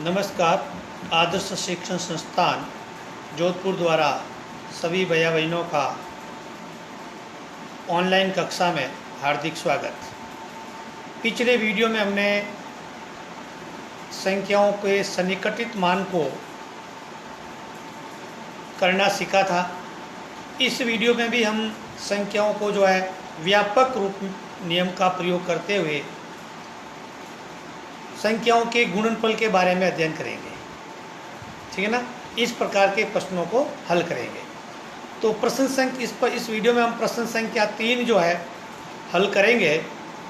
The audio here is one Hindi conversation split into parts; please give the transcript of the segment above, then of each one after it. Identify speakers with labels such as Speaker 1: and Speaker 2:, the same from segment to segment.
Speaker 1: नमस्कार। आदर्श शिक्षण संस्थान जोधपुर द्वारा सभी भैया बहनों का ऑनलाइन कक्षा में हार्दिक स्वागत। पिछले वीडियो में हमने संख्याओं के सन्निकटित मान को करना सीखा था। इस वीडियो में भी हम संख्याओं को व्यापक रूप नियम का प्रयोग करते हुए संख्याओं के गुणनफल के बारे में अध्ययन करेंगे। ठीक है ना। इस प्रकार के प्रश्नों को हल करेंगे। तो प्रश्न संख्या इस वीडियो में हम प्रश्न संख्या 3 हल करेंगे।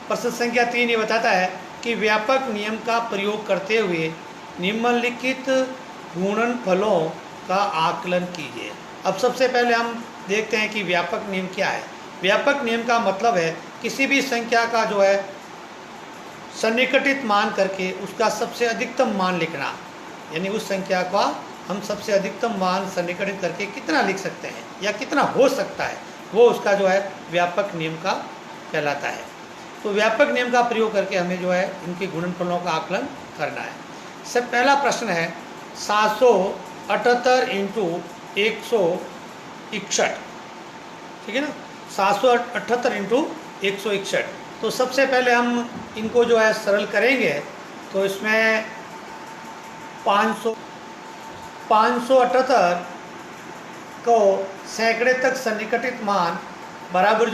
Speaker 1: प्रश्न संख्या 3 ये बताता है कि व्यापक नियम का प्रयोग करते हुए निम्नलिखित गुणनफलों का आकलन कीजिए। अब सबसे पहले हम देखते हैं कि व्यापक नियम क्या है। व्यापक नियम का मतलब है किसी भी संख्या का सन्निकटित मान करके उसका सबसे अधिकतम मान लिखना। यानी उस संख्या का हम सबसे अधिकतम मान सन्निकटित करके कितना लिख सकते हैं या कितना हो सकता है, वो उसका व्यापक नियम का कहलाता है। तो व्यापक नियम का प्रयोग करके हमें इनके गुणनफलों का आकलन करना है। इससे पहला प्रश्न है 778 इंटू 161। ठीक है ना। 778 इंटू 161। तो सबसे पहले हम इनको सरल करेंगे। तो इसमें 578 को सैकड़े तक सन्निकटित मान बराबर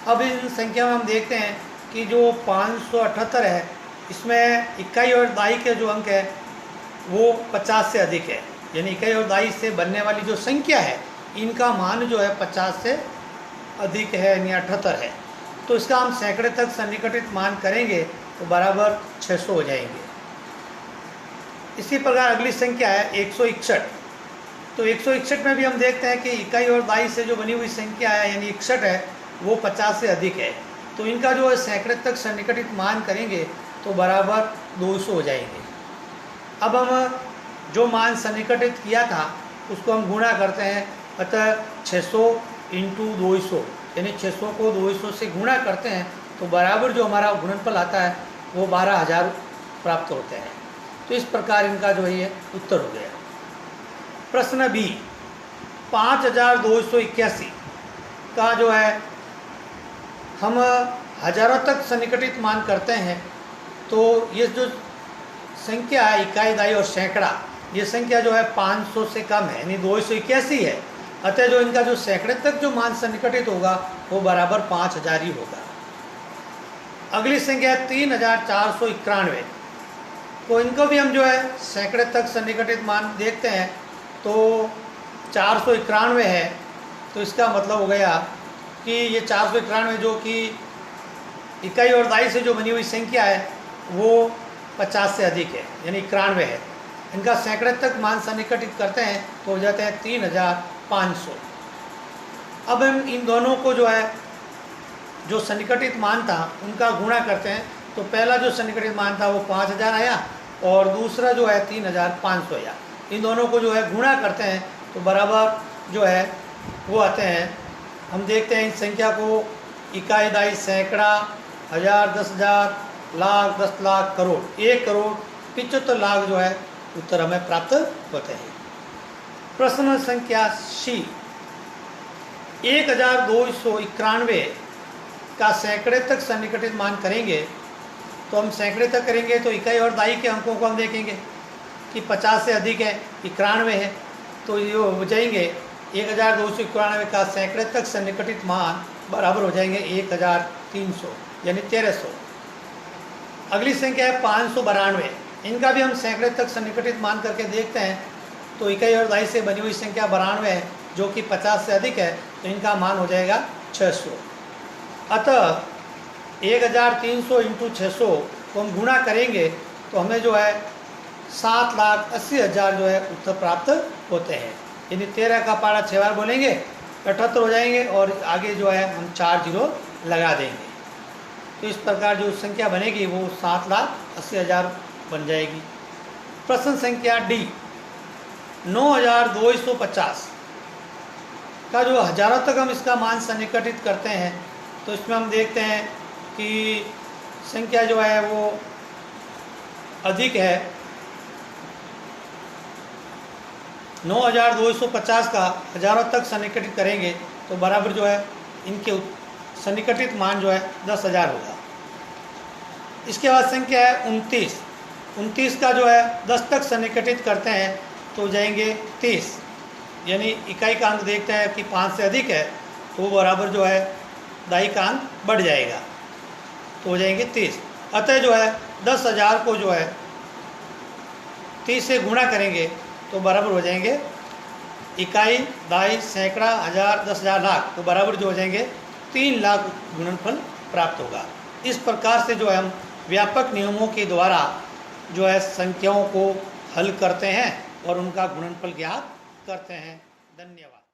Speaker 1: अब इन संख्या में हम देखते हैं कि जो 578 है इसमें इकाई और दाई के जो अंक है वो 50 से अधिक है। यानी इकाई और दाई से बनने वाली जो संख्या है इनका मान 50 से अधिक है, यानी 78 है। तो इसका हम सैकड़े तक सन्निकटित मान करेंगे तो बराबर 600 हो जाएंगे। इसी प्रकार अगली संख्या है 161। तो 161 में भी हम देखते हैं कि इकाई और दाई से जो बनी हुई संख्या है यानी 61 है वो 50 से अधिक है। तो इनका सैकड़े तक सन्निकटित मान करेंगे तो बराबर 200 हो जाएंगे। अब हम जो मान सन्निकटित किया था उसको हम गुणा करते हैं। अतः 600 इंटू 200 यानी 600 को 200 से गुणा करते हैं तो बराबर जो हमारा गुणनफल आता है वो 12,000 प्राप्त होते हैं। तो इस प्रकार इनका ये उत्तर हो गया। प्रश्न बी 5281 का हम हजारों तक सन्निकटित मान करते हैं। तो ये जो संख्या है इकाई दाई और सैकड़ा, ये संख्या 500 से कम है यानी 281 है। अतः जो इनका सैकड़े तक जो मान सन्निकटित होगा वो बराबर 5000 ही होगा। अगली संख्या 3491। तो इनको भी हम सैकड़े तक सन्निकटित मान देखते हैं तो 491 है। तो इसका मतलब हो गया कि ये 491 जो कि इकाई और दाई से जो बनी हुई संख्या है वो 50 से अधिक है यानी 91 है। इनका सैकड़े तक मान सन्निकटित करते हैं तो हो जाते हैं 3500। अब हम इन दोनों को जो सन्निकटित मान था उनका गुणा करते हैं। तो पहला जो सन्निकटित मान था वो 5000 आया और दूसरा 3500 आया। इन दोनों को गुणा करते हैं तो बराबर वो आते हैं। हम देखते हैं इस संख्या को इकाई दाई सैकड़ा, हज़ार, 10,000, लाख, 10 लाख, करोड़, 1 करोड़ 75 लाख उत्तर हमें प्राप्त होते हैं। प्रश्न संख्या सी 1291 का सैकड़े तक सन्निकटित मान करेंगे। तो हम सैकड़े तक करेंगे तो इकाई और दाई के अंकों को हम देखेंगे कि 50 से अधिक है, 91 है। तो ये हो जाएंगे 1291 का सैकड़े तक सन्निकटित मान बराबर हो जाएंगे 1300 यानी 1300। अगली संख्या है 592। इनका भी हम सैकड़े तक सन्निकटित मान करके देखते हैं। तो इकाई और दाई से बनी हुई संख्या 92 है जो कि 50 से अधिक है। तो इनका मान हो जाएगा 600। अतः 1300 इंटू 600 को हम गुणा करेंगे तो हमें 7,80,000 उत्तर प्राप्त होते हैं। यानी 13 का पारा 6 बार बोलेंगे 78 हो जाएंगे और आगे हम 4 जीरो लगा देंगे। तो इस प्रकार जो संख्या बनेगी वो 7,80,000 बन जाएगी। प्रश्न संख्या डी 9250 का हजारों तक हम इसका मान सन्निकटित करते हैं। तो इसमें हम देखते हैं कि संख्या वो अधिक है 9250 का हजारों तक सन्निकटित करेंगे तो बराबर जो है इनके सन्निकटित मान जो है 10,000 होगा। इसके बाद संख्या है 29। 29 का जो है 10 तक सन्निकटित करते हैं तो हो जाएंगे 30, यानी इकाई का अंक देखते हैं कि 5 से अधिक है तो वो बराबर जो है दाई का अंक बढ़ जाएगा तो हो जाएंगे 30। अतः जो है 10,000 को जो है 30 से गुणा करेंगे तो बराबर हो जाएंगे इकाई, दाई, सैकड़ा, हजार, 10,000, लाख, तो बराबर जो हो जाएंगे 3 लाख गुणनफल प्राप्त होगा। इस प्रकार से जो है हम व्यापक नियमों के द्वारा जो है संख्याओं को हल करते हैं और उनका गुणनफल ज्ञात करते हैं। धन्यवाद।